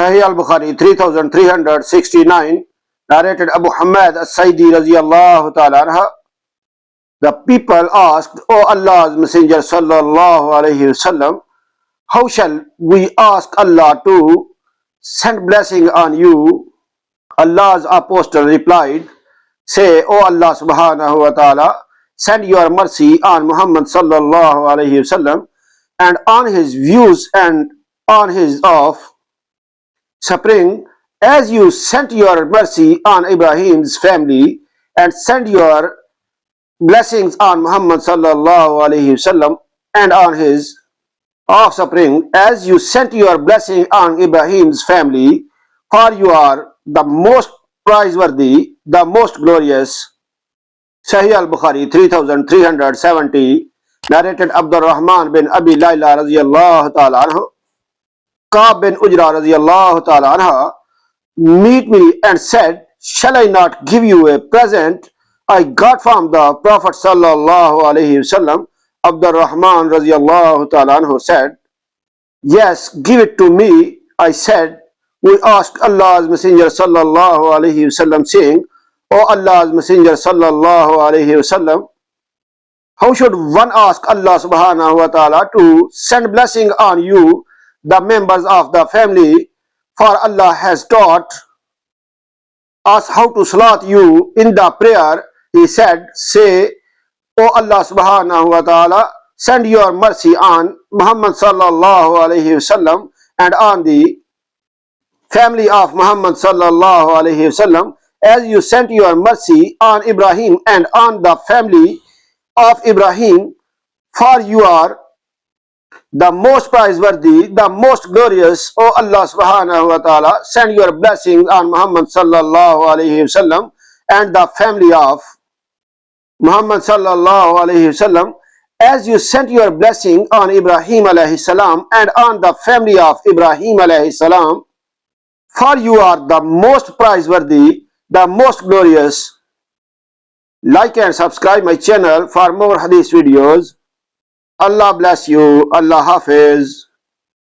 Sahih al-Bukhari 3369, narrated Abu Hamad as-Saidi radiyallahu ta'ala anha. The people asked, O Allah's Messenger sallallahu alayhi wasallam, how shall we ask Allah to send blessing on you? Allah's apostle replied, say, O Allah subhanahu wa ta'ala, send your mercy on Muhammad sallallahu alayhi wasallam and on his views and on his offspring, as you sent your mercy on Ibrahim's family, and send your blessings on Muhammad sallallahu alayhi wasallam and on his offspring, as you sent your blessing on Ibrahim's family, for you are the most praiseworthy, the most glorious. Sahih al-Bukhari 3370, narrated Abdul Rahman bin Abi Layla radiyallahu ta'ala anhu. Ka'b bin Ujra radiyallahu ta'ala anha meet me and said, shall I not give you a present I got from the Prophet sallallahu alayhi wasallam? Abdul Rahman radiyallahu ta'ala anhu said, yes, give it to me. I said, we asked Allah's Messenger sallallahu alayhi wasallam, saying, O Allah's Messenger sallallahu alayhi wasallam, how should one ask Allah subhanahu wa ta'ala to send blessing on you, the members of the family? For Allah has taught us how to salat you in the prayer. He said, say, O Allah subhanahu wa ta'ala, send your mercy on Muhammad sallallahu alayhi wasallam and on the family of Muhammad sallallahu alayhi wasallam, as you sent your mercy on Ibrahim and on the family of Ibrahim, for you are the most praiseworthy, the most glorious. O Allah subhanahu wa ta'ala, send your blessings on Muhammad sallallahu alayhi wasallam and the family of Muhammad sallallahu alayhi wasallam, as you sent your blessing on Ibrahim alayhi salam and on the family of Ibrahim alayhi salam, for you are the most praiseworthy, the most glorious. Like and subscribe my channel for more hadith videos. Allah bless you. Allah Hafiz.